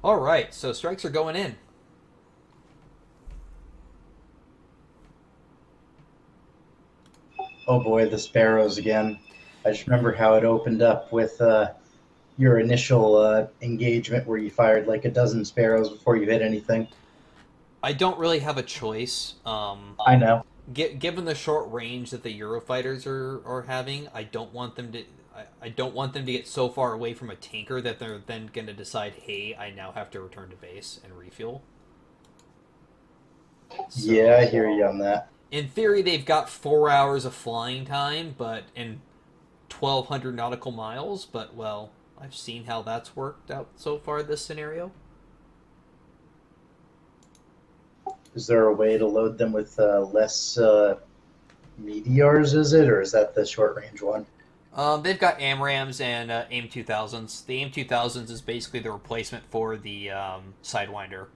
All right, so strikes are going in. Oh boy, the sparrows again. I just remember how it opened up with your initial engagement where you fired like a dozen sparrows before you hit anything. I don't really have a choice. I know. Given the short range that the Eurofighters are having, I don't want them to get so far away from a tanker that they're then going to decide, hey, I now have to return to base and refuel. Yeah, I So, hear you on that. in theory, they've got 4 hours of flying time, but in 1,200 nautical miles. But well, I've seen how that's worked out so far this scenario. Is there a way to load them with less meteors, is it? Or is that the short range one? They've got AMRAMs and AIM 2000s. The AIM 2000s is basically the replacement for the Sidewinder.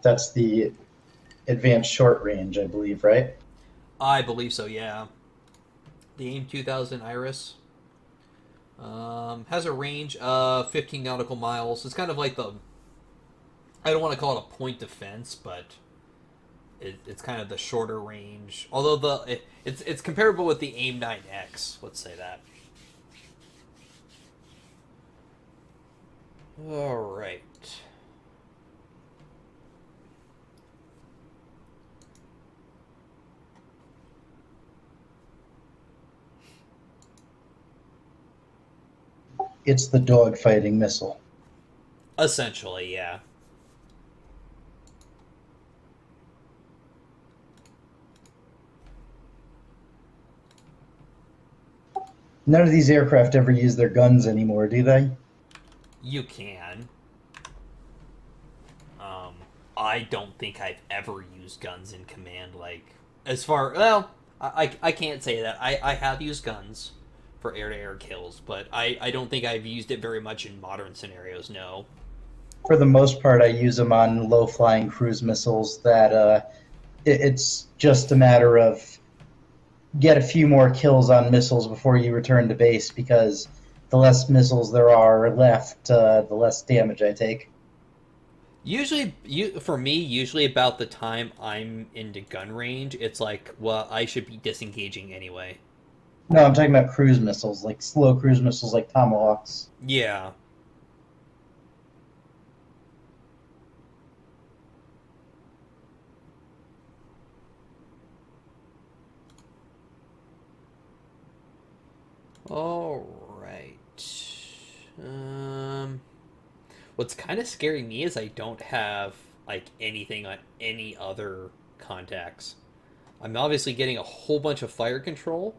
That's the advanced short range, I believe, right? I believe so, yeah. The AIM 2000 Iris has a range of 15 nautical miles. It's kind of like the. I don't want to call it a point defense, but it's kind of the shorter range. Although it's comparable with the AIM 9X. Let's say that. All right. It's the dogfighting missile. Essentially, yeah. None of these aircraft ever use their guns anymore, do they? You can. Um, I don't think I've ever used guns in command. Like, as far well, I can't say that. I have used guns for air to air kills, but I don't think I've used it very much in modern scenarios. No. For the most part, I use them on low flying cruise missiles that it's just a matter of get a few more kills on missiles before you return to base because the less missiles there are left, the less damage I take. For me, usually about the time I'm into gun range, it's like, well, I should be disengaging anyway. No, I'm talking about cruise missiles, like slow cruise missiles like Tomahawks. Yeah. All right. Um, what's kind of scaring me is I don't have like anything on any other contacts. I'm obviously getting a whole bunch of fire control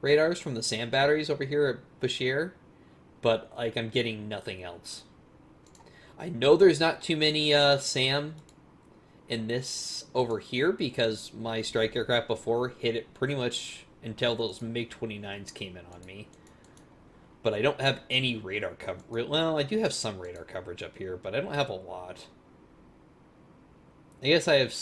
radars from the SAM batteries over here at Bashir, but like I'm getting nothing else. I know there's not too many SAM in this over here because my strike aircraft before hit it pretty much until those MiG 29s came in on me. But I don't have any radar coverage. Well, I do have some radar coverage up here, but I don't have a lot. I guess I have.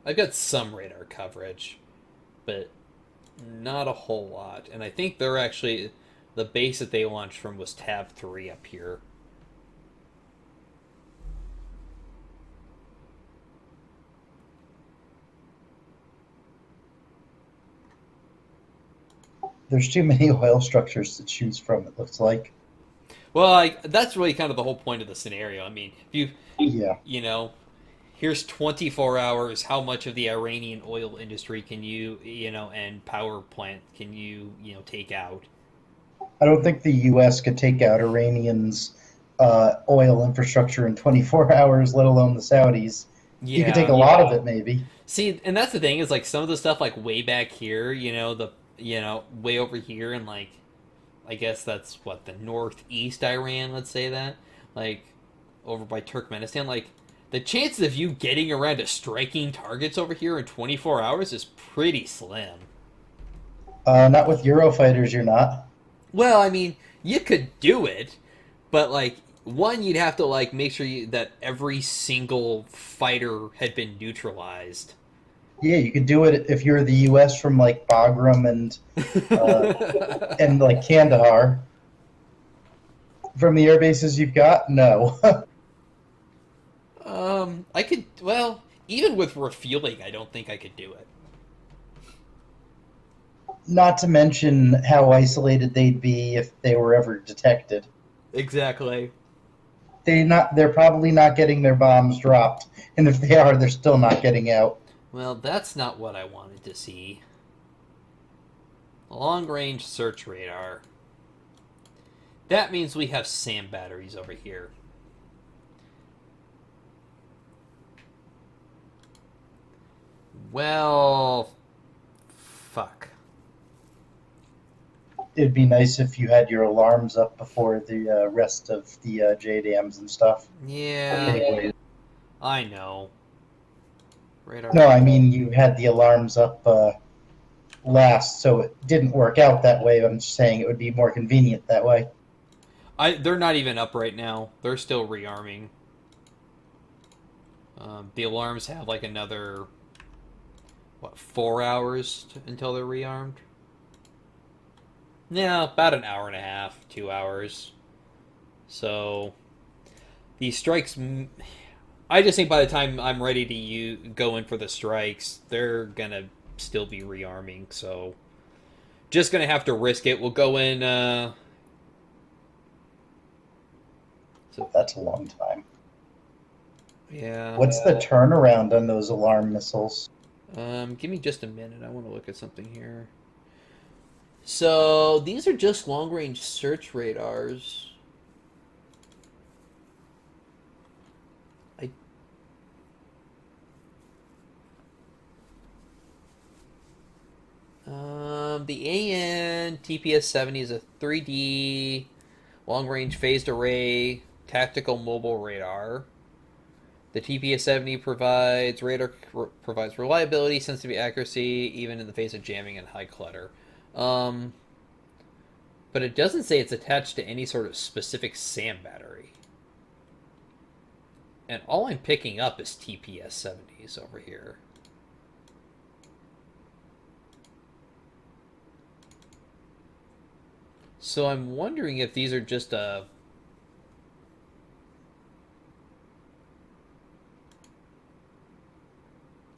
I've got some radar coverage, but not a whole lot. And I think they're actually the base that they launched from was Tab 3 up here. There's too many oil structures to choose from, it looks like. Well, that's really kind of the whole point of the scenario. I mean, if Yeah. you know, here's 24 hours. How much of the Iranian oil industry can and power plant can take out? I don't think the U.S. could take out Iranians' oil infrastructure in 24 hours, let alone the Saudis. You could take a Yeah. lot of it, maybe. See, and that's the thing is like some of the stuff like way back here, way over here, and like I guess that's what the northeast Iran. Let's say that, like over by Turkmenistan, like the chances of you getting around to striking targets over here in 24 hours is pretty slim. Not with Eurofighters, you're not. Well, I mean, you could do it, but like one, you'd have to like make sure that every single fighter had been neutralized. Yeah, you could do it if you're the U.S. from like Bagram uh, and like Kandahar. From the air bases you've got, no. I could. Well, even with refueling, I don't think I could do it. Not to mention how isolated they'd be if they were ever detected. Exactly. They're probably not getting their bombs dropped, and if they are, they're still not getting out. Well, that's not what I wanted to see. Long range search radar. That means we have SAM batteries over here. Well, fuck. It'd be nice if you had your alarms up before the rest of the JDAMs and stuff. Yeah, Anyway, I know. Radar. no, I mean you had the alarms up last, so it didn't work out that way. I'm just saying it would be more convenient that way. They're not even up right now. They're still rearming. The alarms have like another, what, 4 hours until they're rearmed? Yeah, about an hour and a half, 2 hours. So these strikes, I just think by the time I'm ready to go in for the strikes, they're gonna still be rearming. So just gonna have to risk it. We'll go in. So That's a long time. yeah. What's the turnaround on those alarm missiles? Give me just a minute. I want to look at something here. So these are just long range search radars. I the AN TPS-70 is a 3D long range phased array tactical mobile radar. The TPS-70 provides reliability, sensitivity, accuracy, even in the face of jamming and high clutter. Um, but it doesn't say it's attached to any sort of specific SAM battery. And all I'm picking up is TPS-70s over here. So I'm wondering if these are just a...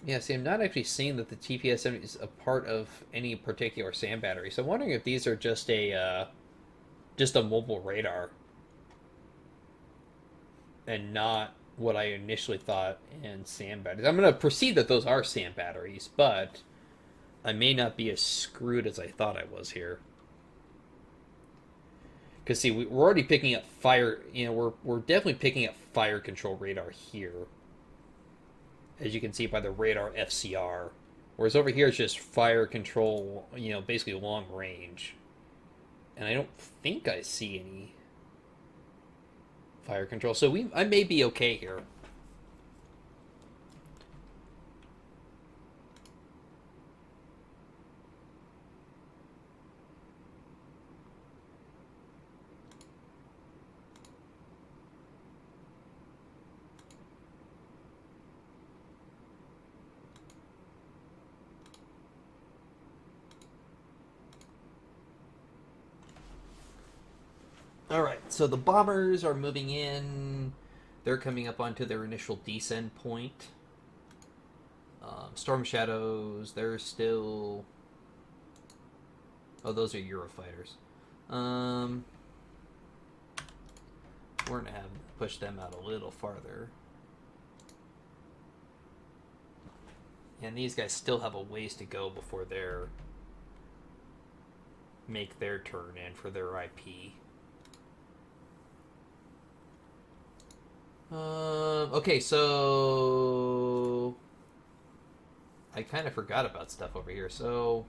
Yeah, see, I'm not actually seeing that the TPS-70 is a part of any particular SAM battery. So I'm wondering if these are just a mobile radar and not what I initially thought in SAM batteries. I'm going to proceed that those are SAM batteries, but I may not be as screwed as I thought I was here. Because see, we're already picking up fire. We're definitely picking up fire control radar here, as you can see by the radar FCR. Whereas over here it's just fire control. Basically long range. And I don't think I see any fire control. So I may be okay here. All right, so the bombers are moving in. They're coming up onto their initial descent point. Storm Shadows, they're still. Oh, those are Eurofighters. We're gonna have push them out a little farther. And these guys still have a ways to go before they're make their turn in for their IP. Okay, so I kind of forgot about stuff over here. So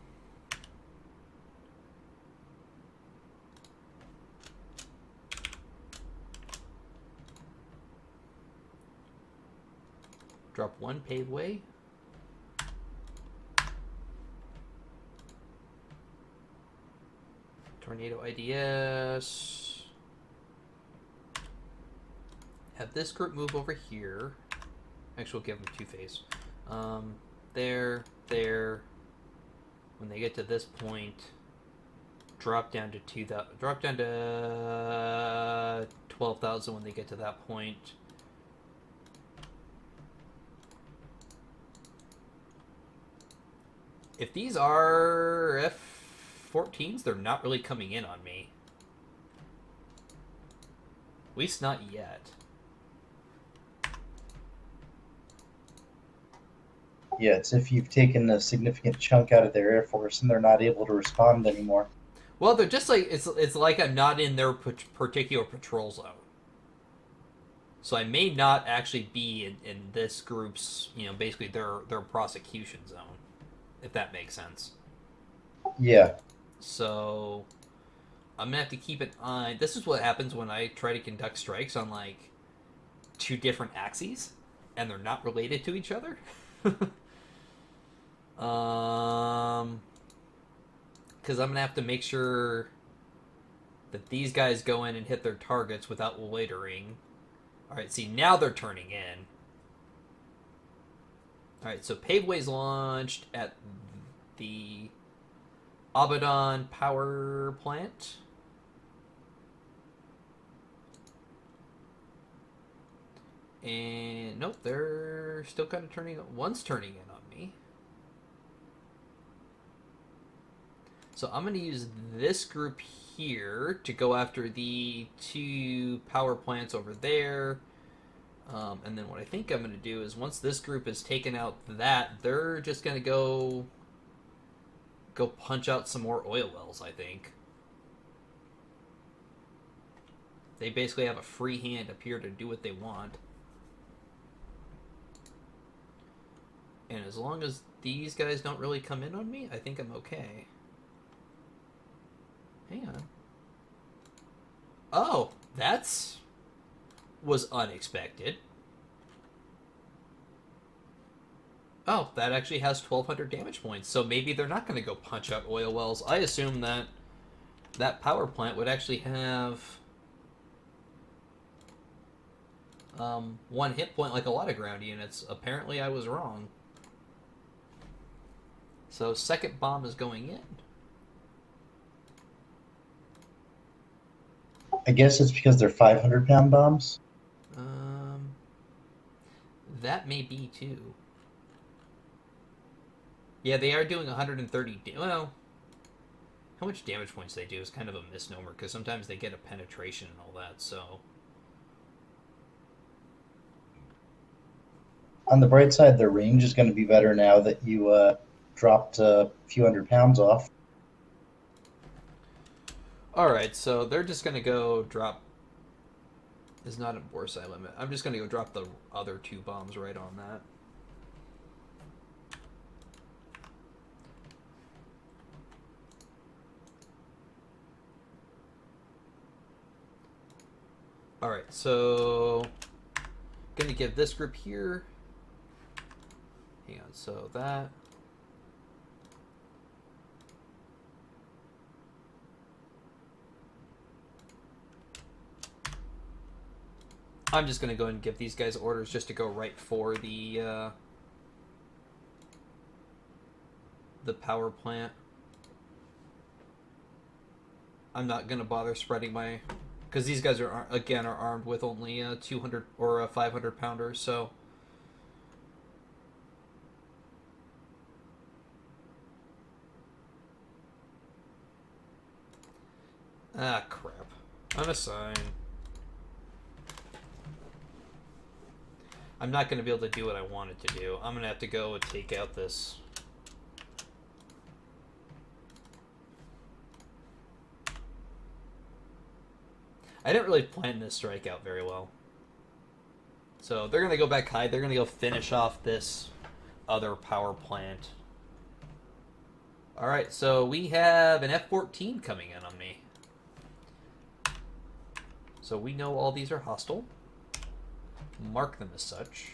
drop one paveway. Tornado IDS. Have this group move over here. Actually, we'll give them two phase. there, there. When they get to this point, drop down to 2,000. Drop down to 12,000 when they get to that point. If these are F-14s, they're not really coming in on me. At least not yet. Yeah, it's if you've taken a significant chunk out of their air force and they're not able to respond anymore. Well, they're just like it's like I'm not in their particular patrol zone. So I may not actually be in this group's, basically their prosecution zone, if that makes sense. Yeah. So I'm gonna have to keep an eye. This is what happens when I try to conduct strikes on like two different axes, and they're not related to each other. Because I'm gonna have to make sure that these guys go in and hit their targets without loitering. All right, see, now they're turning in. All right, so Paveway's launched at the Abaddon power plant. And nope, they're still kind of turning. One's turning in on me. So I'm going to use this group here to go after the two power plants over there. And then what I think I'm going to do is once this group has taken out that, they're just going to go punch out some more oil wells, I think. They basically have a free hand up here to do what they want. And as long as these guys don't really come in on me, I think I'm okay. Hang on. Oh, was unexpected. Oh, that actually has 1,200 damage points, so maybe they're not going to go punch out oil wells. I assume that power plant would actually have 1 hit point like a lot of ground units. Apparently I was wrong. So second bomb is going in. I guess it's because they're 500-pound bombs. That may be too. Yeah, they are doing 130. Well, how much damage points they do is kind of a misnomer because sometimes they get a penetration and all that. So On the bright side, their range is going to be better now that you dropped a few 100 pounds off. all right, so they're just gonna go drop. Is not a Borsai limit. I'm just gonna go drop the other 2 bombs right on that. All right, so gonna give this group here. Hang on, so that. I'm just gonna go and give these guys orders just to go right for the power plant. I'm not gonna bother spreading my, because these guys are armed with only 200 or a 500 pounder, so. Ah, crap. Unassign. I'm not going to be able to do what I wanted to do. I'm going to have to go and take out this. I didn't really plan this strike out very well. So they're going to go back high. They're going to go finish off this other power plant. Alright, so we have an F-14 coming in on me. So we know all these are hostile. Mark them as such.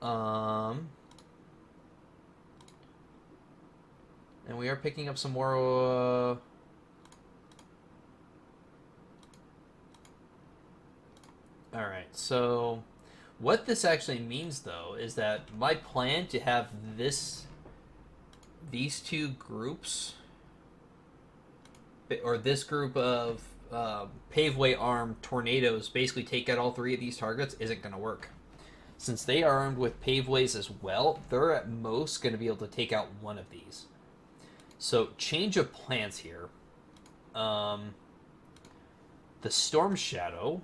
And we are picking up some more Alright, so what this actually means though is that my plan to have this these two groups, or this group of paveway armed tornadoes basically take out all three of these targets isn't going to work. Since they are armed with paveways as well, they're at most going to be able to take out one of these. So change of plans here. The Storm Shadow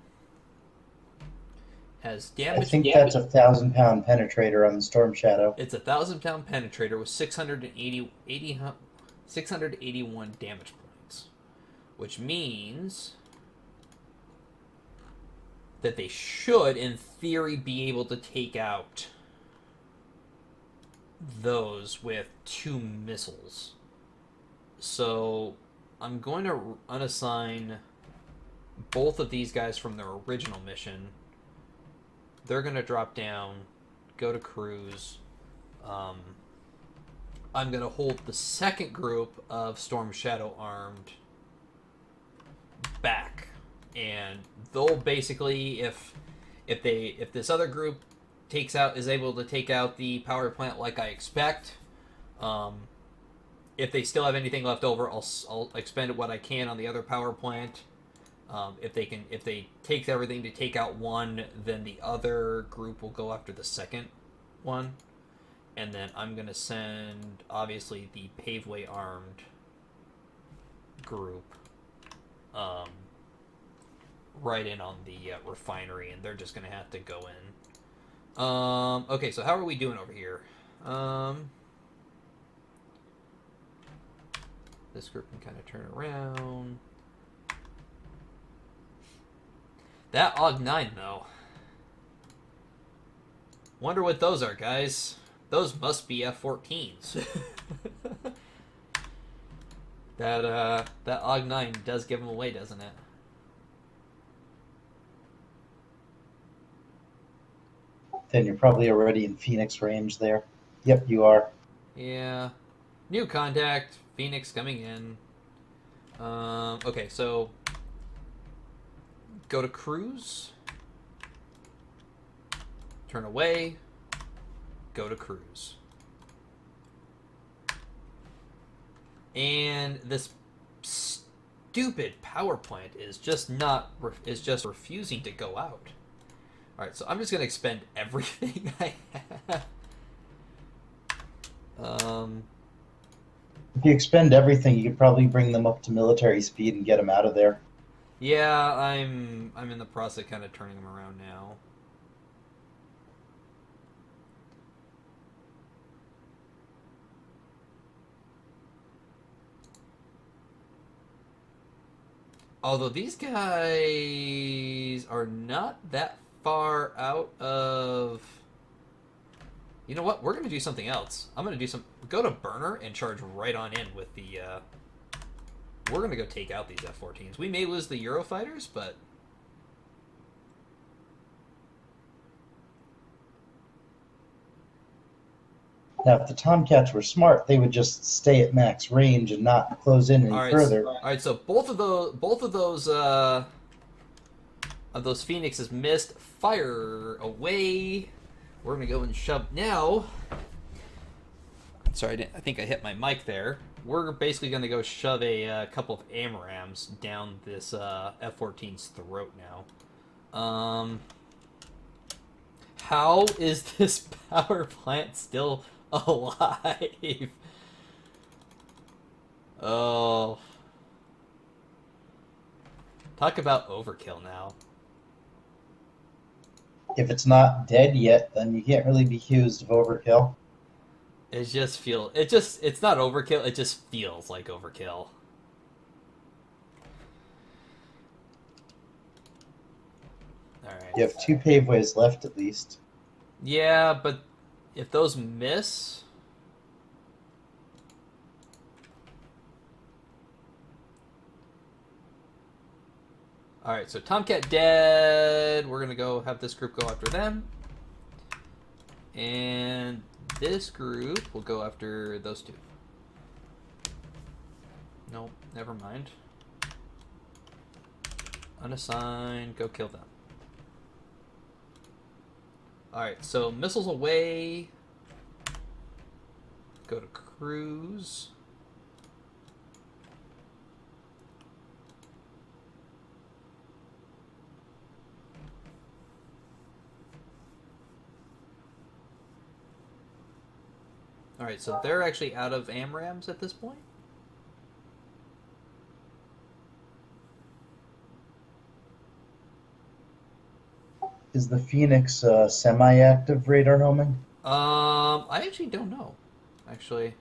has damage. I think that's a 1,000-pound penetrator on the Storm Shadow. It's a 1,000-pound penetrator with 681 damage points, which means that they should, in theory, be able to take out those with 2 missiles. So I'm going to unassign both of these guys from their original mission. They're going to drop down, go to cruise. I'm going to hold the second group of Storm Shadow armed back, and they'll basically, if this other group is able to take out the power plant like I expect, if they still have anything left over, I'll expend what I can on the other power plant. If they take everything to take out one, then the other group will go after the second one, and then I'm gonna send obviously the paveway armed group right in on the refinery, and they're just gonna have to go in. Okay, so how are we doing over here? This group can kind of turn around. That AUG-9, though. Wonder what those are, guys. Those must be F-14s. that AUG-9 does give them away, doesn't it? Then you're probably already in Phoenix range there. Yep, you are. Yeah. New contact. Phoenix coming in. Okay, so go to cruise. Turn away. Go to cruise. And this stupid power plant is just refusing to go out. All right, so I'm just gonna expend everything I have. If you expend everything, you could probably bring them up to military speed and get them out of there. Yeah, I'm in the process of kind of turning them around now. Although these guys are not that far out of... You know what? We're going to do something else. I'm going to do go to burner and charge right on in with the... We're going to go take out these F-14s. We may lose the Eurofighters, but... Now, if the Tomcats were smart, they would just stay at max range and not close in any further. All right, so both of those Phoenixes missed. Fire away. We're gonna go and shove now. Sorry, I think I hit my mic there. We're basically gonna go shove a couple of AMRAAMs down this F-14's throat now. How is this power plant still alive? Oh. Talk about overkill now. If it's not dead yet, then you can't really be accused of overkill. It's not overkill, it just feels like overkill. Alright. You have 2 paveways left at least. Yeah, but if those miss... Alright, so Tomcat dead. We're going to go have this group go after them. And this group will go after those 2. Nope, never mind. Unassigned, go kill them. Alright, so missiles away. Go to cruise. Alright, so they're actually out of AMRAMs at this point? Is the Phoenix semi-active radar homing? I actually don't know. Actually.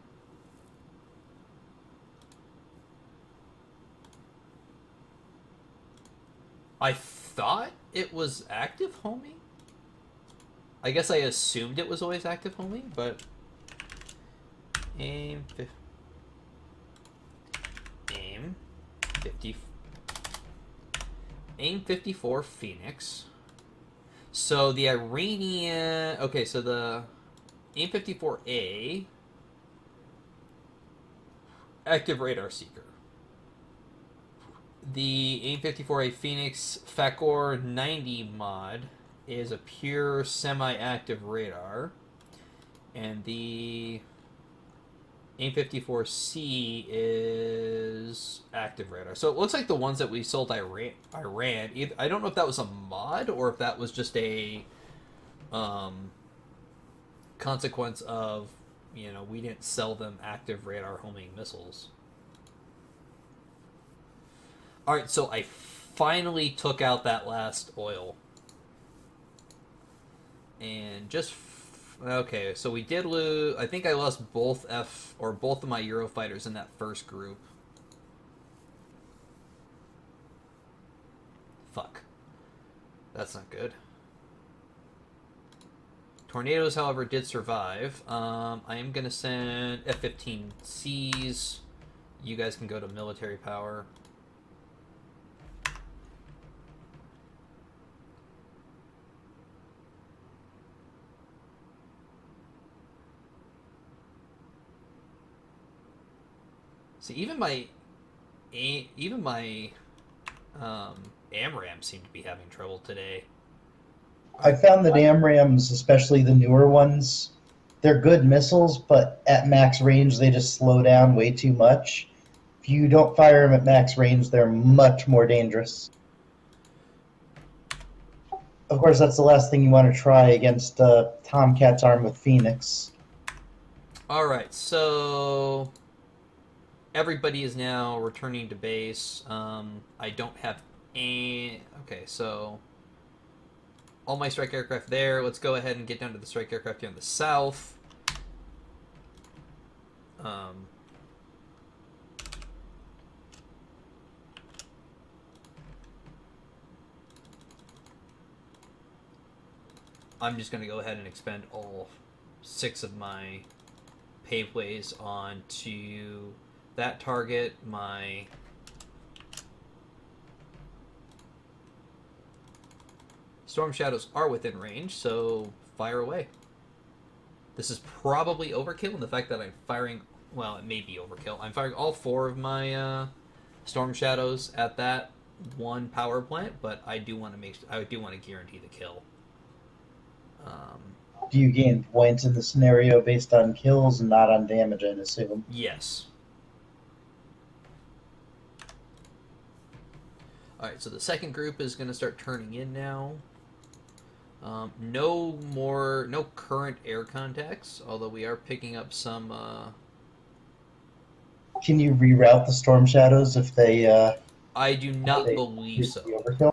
I thought it was active homing? I guess I assumed it was always active homing, but aim 50 aim 54 Phoenix. So the Iranian, okay, so the aim 54A active radar seeker. The aim 54A Phoenix Fakor 90 mod is a pure semi-active radar, and the aim 54C is active radar. So it looks like the ones that we sold Iran. I don't know if that was a mod or if that was just a consequence of, we didn't sell them active radar homing missiles. All right, so I finally took out that last oil. And just okay, so we did lose. I think I lost both both of my Eurofighters in that first group. Fuck. That's not good. Tornadoes, however, did survive. I am going to send F-15Cs. You guys can go to military power. See, even my AMRAM seemed to be having trouble today. I found that AMRAMs, especially the newer ones, they're good missiles, but at max range they just slow down way too much. If you don't fire them at max range, they're much more dangerous. Of course, that's the last thing you want to try against Tomcat's armed with Phoenix. Alright, so everybody is now returning to base. I don't have any... Okay, so all my strike aircraft there. Let's go ahead and get down to the strike aircraft here in the south. I'm just going to go ahead and expend all 6 of my paveways onto that target. My Storm Shadows are within range, so fire away. This is probably overkill in the fact that I'm firing... Well, it may be overkill. I'm firing all 4 of my Storm Shadows at that one power plant, but I do want to guarantee the kill. Do you gain points in the scenario based on kills and not on damage, I assume? Yes. Alright, so the second group is going to start turning in now. No current air contacts, although we are picking up some... Can you reroute the Storm Shadows if they... I do not believe so. Overkill?